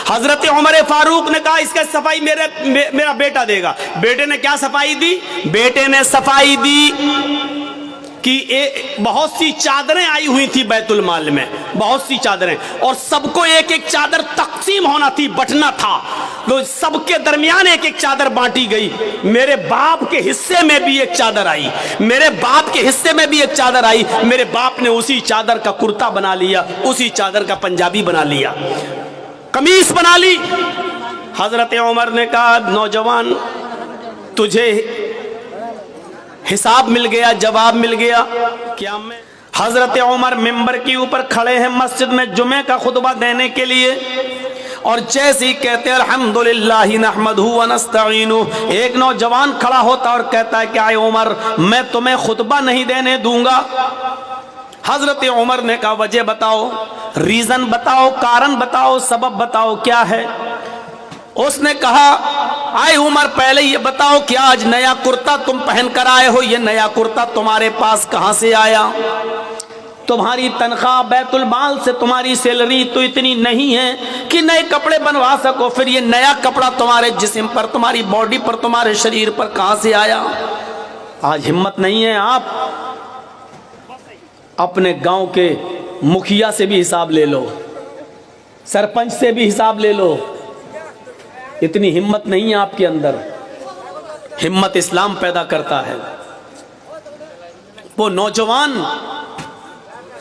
हजरत उमर फारूक ने कहा इसका सफाई मेरा बेटा देगा। बेटे ने क्या सफाई दी? बेटे ने सफाई दी कि बहुत सी चादरें आई हुई थी बैतुल माल में, बहुत सी चादरें, और सबको एक एक चादर तकसीम होना थी, बंटना था, तो सबके दरमियान एक एक चादर बांटी गई। मेरे बाप के हिस्से में भी एक चादर आई, मेरे बाप के हिस्से में भी एक चादर आई। मेरे बाप ने उसी चादर का कुर्ता बना लिया, उसी चादर का पंजाबी बना लिया, कमीज बना ली। हजरत उमर ने कहा नौजवान तुझे हिसाब मिल गया, जवाब मिल गया। क्या मैं हजरत उमर मिंबर के ऊपर खड़े हैं मस्जिद में जुमे का खुतबा देने के लिए, और जैसे ही कहते हैं अल्हम्दुलिल्लाहि नहमदहु व नस्तईनु, एक नौजवान खड़ा होता और कहता है क्या उमर मैं तुम्हें खुतबा नहीं देने दूंगा। हजरत उमर ने कहा वजह बताओ, रीजन बताओ, कारण बताओ, सबब बताओ क्या है। उसने कहा आए उमर पहले ये बताओ क्या आज नया कुर्ता तुम पहन कर आए हो, ये नया कुर्ता तुम्हारे पास कहां से आया? तुम्हारी तनख्वाह बैतुल माल से, तुम्हारी सैलरी तो इतनी नहीं है कि नए कपड़े बनवा सको, फिर ये नया कपड़ा तुम्हारे जिस्म पर, तुम्हारी बॉडी पर, तुम्हारे शरीर पर कहां से आया? आज हिम्मत नहीं है आप अपने गांव के मुखिया से भी हिसाब ले लो, सरपंच से भी हिसाब ले लो, इतनी हिम्मत नहीं है आपके अंदर। हिम्मत इस्लाम पैदा करता है। वो नौजवान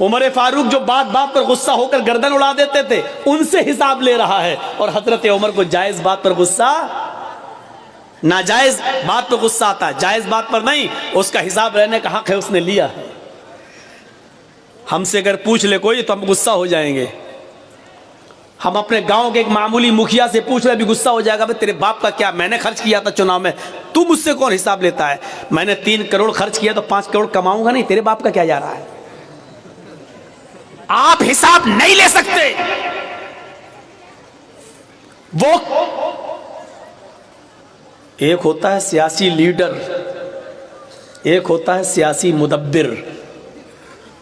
उमर फारूक जो बात बात पर गुस्सा होकर गर्दन उड़ा देते थे, उनसे हिसाब ले रहा है, और हजरत उमर को जायज बात पर गुस्सा, नाजायज बात पर गुस्सा आता है, जायज बात पर नहीं। उसका हिसाब लेने का हक है, उसने लिया है। हमसे अगर पूछ ले कोई तो हम गुस्सा हो जाएंगे। हम अपने गांव के एक मामूली मुखिया से पूछ रहे, भी गुस्सा हो जाएगा, भाई तेरे बाप का क्या, मैंने खर्च किया था चुनाव में, तू मुझसे कौन हिसाब लेता है? मैंने 3 करोड़ खर्च किया तो 5 करोड़ कमाऊंगा नहीं, तेरे बाप का क्या जा रहा है? आप हिसाब नहीं ले सकते। वो एक होता है सियासी लीडर, एक होता है सियासी मुदब्बिर।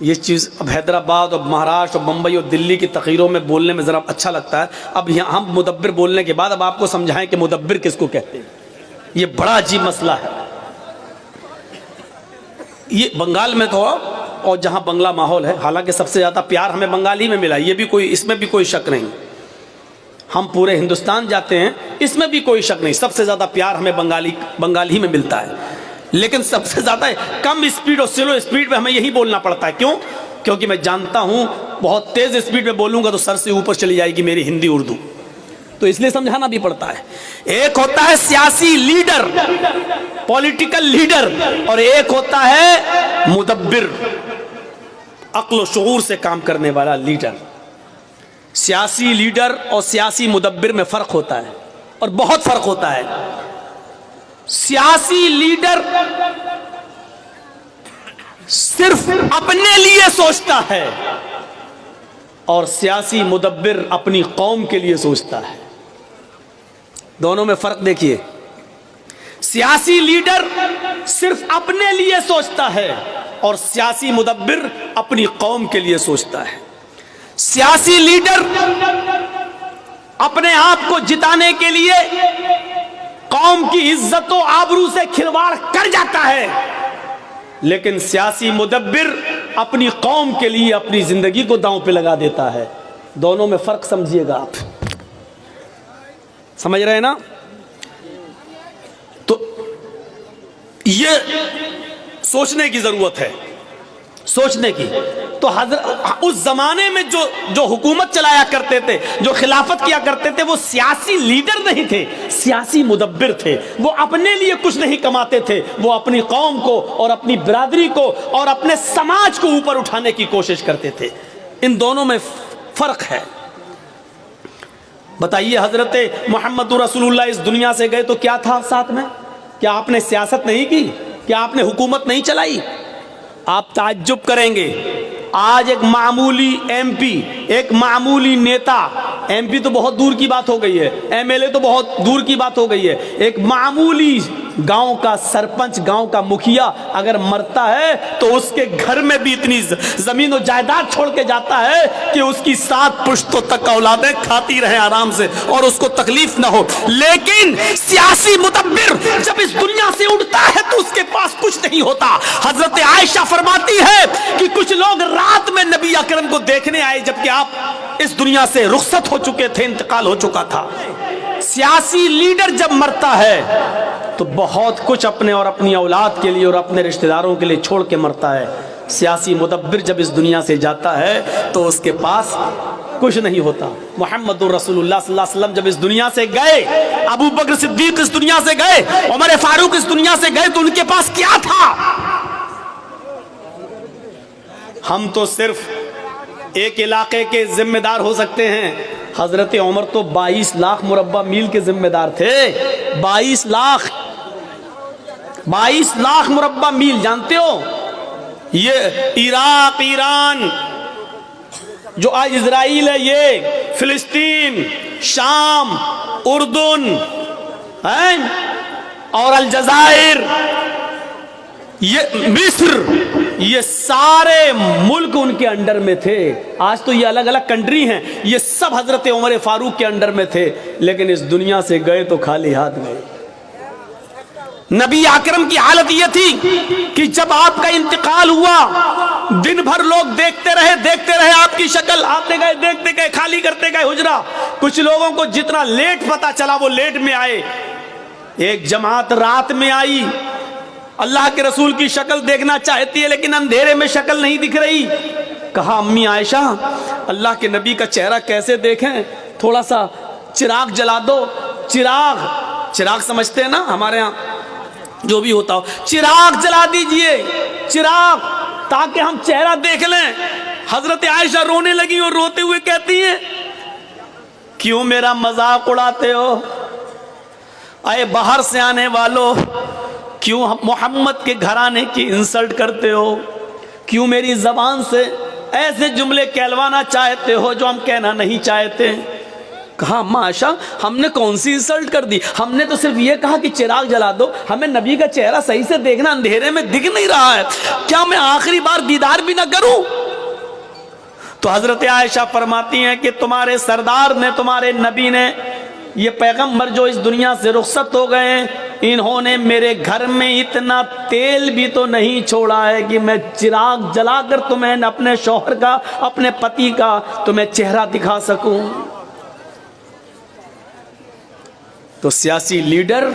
ये चीज़ अब हैदराबाद और महाराष्ट्र और मुंबई और दिल्ली की तकरीरों में बोलने में ज़रा अच्छा लगता है। अब यहाँ हम मुदब्बिर बोलने के बाद अब आपको समझाएं कि मुदब्बिर किसको कहते हैं। ये बड़ा अजीब मसला है। ये बंगाल में तो, और जहाँ बंगला माहौल है, हालांकि सबसे ज़्यादा प्यार हमें बंगाली में मिला, ये भी कोई, इसमें भी कोई शक नहीं। हम पूरे हिंदुस्तान जाते हैं, इसमें भी कोई शक नहीं, सबसे ज़्यादा प्यार हमें बंगाली में मिलता है। लेकिन सबसे ज्यादा कम स्पीड और स्लो स्पीड में हमें यही बोलना पड़ता है। क्यों? क्योंकि मैं जानता हूं बहुत तेज स्पीड में बोलूंगा तो सर से ऊपर चली जाएगी मेरी हिंदी उर्दू, तो इसलिए समझाना भी पड़ता है। एक होता है सियासी लीडर, पॉलिटिकल लीडर, और एक होता है मुदब्बिर, अक्ल और शऊर से काम करने वाला लीडर। सियासी लीडर और सियासी मुदब्बिर में फर्क होता है, और बहुत फर्क होता है। सियासी लीडर सिर्फ अपने लिए सोचता है, और सियासी मुदब्बिर अपनी कौम के लिए सोचता है। दोनों में फर्क देखिए। सियासी लीडर सिर्फ अपने लिए सोचता है, और सियासी मुदब्बिर अपनी कौम के लिए सोचता है। सियासी लीडर अपने आप को जिताने के लिए कौम की इज्जत और आबरू से खिलवाड़ कर जाता है, लेकिन सियासी मुदब्बिर अपनी कौम के लिए अपनी जिंदगी को दांव पे लगा देता है। दोनों में फर्क समझिएगा आप, समझ रहे हैं ना? तो ये सोचने की जरूरत है, सोचने की। तो उस जमाने में जो हुकूमत चलाया करते थे, जो खिलाफत किया करते थे, वो सियासी लीडर नहीं थे, सियासी मुदब्बिर थे। वो अपने लिए कुछ नहीं कमाते थे, वो अपनी कौम को और अपनी बिरादरी को और अपने समाज को ऊपर उठाने की कोशिश करते थे। इन दोनों में फर्क है। बताइए, हजरत मोहम्मद रसूलुल्लाह इस दुनिया से गए तो क्या था साथ में? क्या आपने सियासत नहीं की? क्या आपने हुकूमत नहीं चलाई? आप ताज्जुब करेंगे, आज एक मामूली एमपी, एक मामूली नेता, एमपी तो बहुत दूर की बात हो गई है, एमएलए तो बहुत दूर की बात हो गई है, एक मामूली गांव का सरपंच, गांव का मुखिया अगर मरता है तो उसके घर में भी इतनी जमीन और जायदाद छोड़ के जाता है कि उसकी 7 पुश्तों तक औलादें खाती रहे आराम से और उसको तकलीफ ना हो। लेकिन सियासी मुदब्बिर जब इस दुनिया से उठता है तो उसके पास कुछ नहीं होता। हजरत आयशा फरमाती है कि कुछ लोग रात में नबी अकरम को देखने आए जबकि आप इस दुनिया से रुखसत हो चुके थे, इंतकाल हो चुका था। सियासी लीडर जब मरता है तो बहुत कुछ अपने और अपनी औलाद के लिए और अपने रिश्तेदारों के लिए छोड़ के मरता है। सियासी मुदब्बिर जब इस दुनिया से जाता है तो उसके पास कुछ नहीं होता। मुहम्मदुर रसूलुल्लाह सल्लल्लाहु अलैहि वसल्लम जब इस दुनिया से गए, अबू बकर सिद्दीक इस दुनिया से गए, उमर फारूक इस दुनिया से गए तो उनके पास क्या था? हम तो सिर्फ एक इलाके के जिम्मेदार हो सकते हैं। हजरत उमर तो 22 लाख मुरब्बा मील के जिम्मेदार थे। 22 लाख मुरब्बा मील, जानते हो ये इराक, ईरान जो आज इजराइल है, ये फिलिस्तीन, शाम, उर्दुन है और अलजायर, ये मिस्र, ये सारे मुल्क उनके अंडर में थे। आज तो ये अलग अलग कंट्री हैं, ये सब हजरत उमर फारूक के अंडर में थे। लेकिन इस दुनिया से गए तो खाली हाथ गए। नबी अकरम की हालत यह थी कि जब आपका इंतकाल हुआ, दिन भर लोग देखते रहे आपकी शक्ल, आते गए, देखते गए, खाली करते गए हुजरा। कुछ लोगों को जितना लेट पता चला वो लेट में आए। एक जमात रात में आई, अल्लाह के रसूल की शक्ल देखना चाहती है लेकिन अंधेरे में शक्ल नहीं दिख रही। कहा अम्मी आयशा, अल्लाह के नबी का चेहरा कैसे देखें, थोड़ा सा चिराग जला दो। चिराग समझते हैं ना, हमारे यहाँ जो भी होता हो, चिराग जला दीजिए, चिराग, ताकि हम चेहरा देख लें। हजरत आयशा रोने लगी और रोते हुए कहती है, क्यों मेरा मजाक उड़ाते हो? अरे बाहर से आने वालों, क्यों मोहम्मद के घराने की इंसल्ट करते हो? क्यों मेरी जबान से ऐसे जुमले कहलवाना चाहते हो जो हम कहना नहीं चाहते? कहा माशा, हमने कौन सी इंसल्ट कर दी? हमने तो सिर्फ ये कहा कि चिराग जला दो, हमें नबी का चेहरा सही से देखना, अंधेरे में दिख नहीं रहा है, क्या मैं आखिरी बार दीदार भी ना करूं? तो हजरत आयशा फरमाती हैं कि तुम्हारे सरदार ने, तुम्हारे नबी ने, ये पैगंबर जो इस दुनिया से रुखसत हो गए, इन्होंने मेरे घर में इतना तेल भी तो नहीं छोड़ा है कि मैं चिराग जलाकर तुम्हें अपने शौहर का, अपने पति का तुम्हें चेहरा दिखा सकूं। तो सियासी लीडर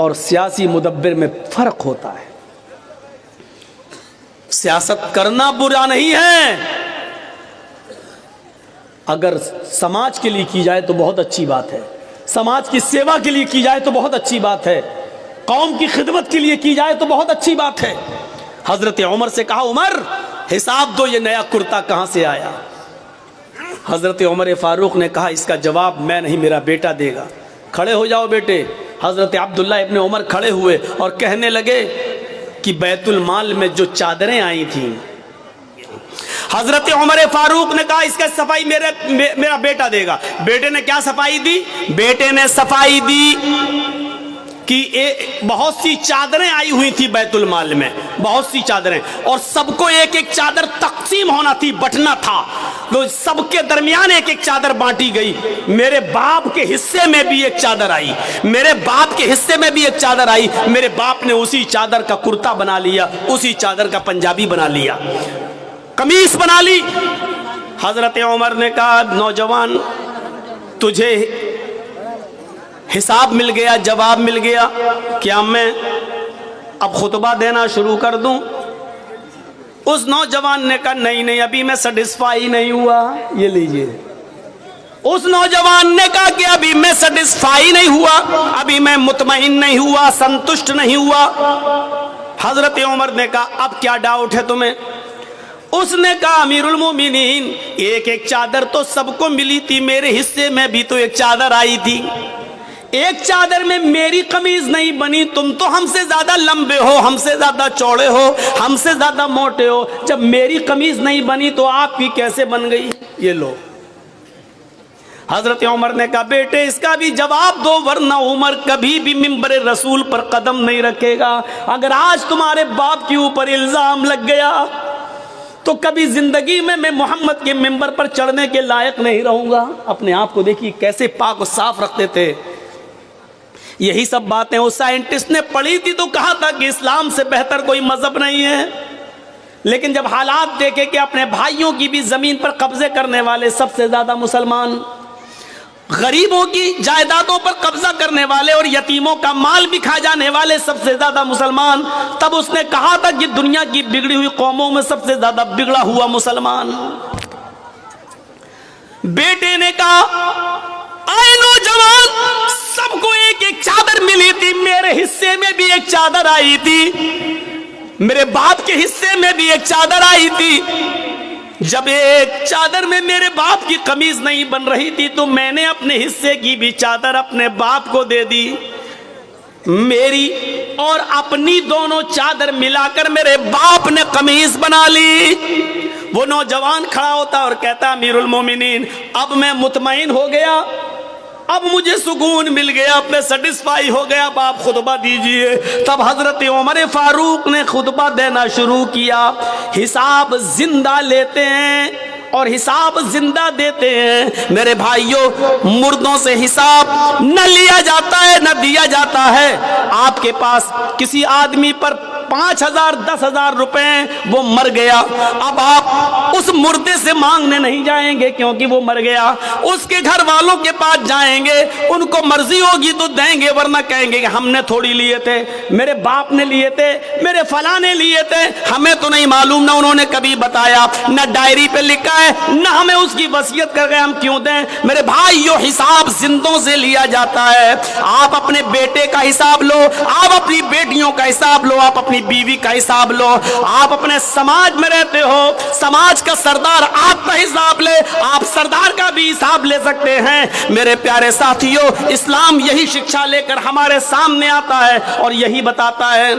और सियासी मुदब्बिर में फर्क होता है। सियासत करना बुरा नहीं है, अगर समाज के लिए की जाए तो बहुत अच्छी बात है, समाज की सेवा के लिए की जाए तो बहुत अच्छी बात है, कौम की खिदमत के लिए की जाए तो बहुत अच्छी बात है। हजरत उमर से कहा, उमर हिसाब दो, ये नया कुर्ता कहां से आया? हजरत उमर फारूक ने कहा, इसका जवाब मैं नहीं, मेरा बेटा देगा। खड़े हो जाओ बेटे। हजरत अब्दुल्ला इब्ने उमर खड़े हुए और कहने लगे कि बैतुल माल में जो चादरें आई थी, हजरत उमर फारूक ने कहा इसका सफाई मेरा बेटा देगा। बेटे ने क्या सफाई दी? बेटे ने सफाई दी कि बहुत सी चादरें आई हुई थी बैतुल माल में, बहुत सी चादरें, और सबको एक एक चादर तकसीम होना थी, बंटना था, तो सबके दरमियान एक एक चादर बांटी गई। मेरे बाप के हिस्से में भी एक चादर आई, मेरे बाप के हिस्से में भी एक चादर आई। मेरे बाप ने उसी चादर का कुर्ता बना लिया, उसी चादर का पंजाबी बना लिया, कमीज बना ली। हजरत उमर ने कहा, नौजवान तुझे हिसाब मिल गया, जवाब मिल गया, क्या मैं अब खुतबा देना शुरू कर दूं? उस नौजवान ने कहा, नहीं, अभी मैं सेटिस्फाई नहीं हुआ। ये लीजिए, उस नौजवान ने कहा कि अभी मैं सेटिस्फाई नहीं हुआ, अभी मैं मुतमईन नहीं हुआ, संतुष्ट नहीं हुआ। हजरत उमर ने कहा, अब क्या डाउट है तुम्हें? उसने कहा, अमीरुल मोमिनीन, एक एक चादर तो सबको मिली थी, मेरे हिस्से में भी तो एक चादर आई थी, एक चादर में मेरी कमीज नहीं बनी। तुम तो हमसे ज्यादा लंबे हो, हमसे ज्यादा चौड़े हो, हमसे ज्यादा मोटे हो, जब मेरी कमीज नहीं बनी तो आपकी कैसे बन गई? ये लो। हजरत उमर ने कहा बेटे इसका भी जवाब दो, वरना उमर कभी भी मिंबर रसूल पर कदम नहीं रखेगा। अगर आज तुम्हारे बाप के ऊपर इल्जाम लग गया तो कभी जिंदगी में मैं मोहम्मद के मिंबर पर चढ़ने के लायक नहीं रहूंगा। अपने आप को देखिए कैसे पाक और साफ रखते थे। यही सब बातें उस साइंटिस्ट ने पढ़ी थी तो कहा था कि इस्लाम से बेहतर कोई मजहब नहीं है। लेकिन जब हालात देखे कि अपने भाइयों की भी जमीन पर कब्जे करने वाले सबसे ज्यादा मुसलमान, गरीबों की जायदादों पर कब्जा करने वाले और यतीमों का माल भी खा जाने वाले सबसे ज्यादा मुसलमान, तब उसने कहा था कि दुनिया की बिगड़ी हुई कौमों में सबसे ज्यादा बिगड़ा हुआ मुसलमान। बेटे ने कहा आए नौजवान, सबको एक एक चादर मिली थी, मेरे हिस्से में भी एक चादर आई थी, मेरे बाप के हिस्से में भी एक चादर आई थी। जब एक चादर में मेरे बाप की कमीज नहीं बन रही थी तो मैंने अपने हिस्से की भी चादर अपने बाप को दे दी। मेरी और अपनी दोनों चादर मिलाकर मेरे बाप ने कमीज बना ली। वो नौजवान खड़ा होता और कहता अमीरुल मोमिनीन, अब मैं मुतमईन हो गया, अब मुझे सुकून मिल गया, अब मैं सेटिस्फाई हो गया, अब आप खुतबा दीजिए। तब हजरत उमर फारूक ने खुतबा देना शुरू किया। हिसाब जिंदा लेते हैं और हिसाब जिंदा देते हैं। मेरे भाइयों, मुर्दों से हिसाब न लिया जाता है न दिया जाता है। आपके पास किसी आदमी पर 5,000 10,000 रुपए, वो मर गया, अब आप उस मुर्दे से मांगने नहीं जाएंगे क्योंकि वो मर गया। उसके घर वालों के पास जाएंगे, उनको मर्जी होगी तो देंगे, वरना कहेंगे कि हमने थोड़ी लिए थे, मेरे बाप ने लिए थे, मेरे फला ने लिए थे, हमें तो नहीं मालूम, ना उन्होंने कभी बताया, न डायरी पे लिखा है, न हमें उसकी वसीयत कर गए, हम क्यों दें। मेरे भाइयों, हिसाब जिंदों से लिया जाता है। आप अपने बेटे का हिसाब लो, आप अपनी बेटियों का हिसाब लो, आप अपनी बीवी का हिसाब लो। आप अपने समाज में रहते हो, समाज का सरदार आपका हिसाब ले, आप सरदार का भी हिसाब ले सकते हैं। मेरे प्यारे साथियों, इस्लाम यही शिक्षा लेकर हमारे सामने आता है और यही बताता है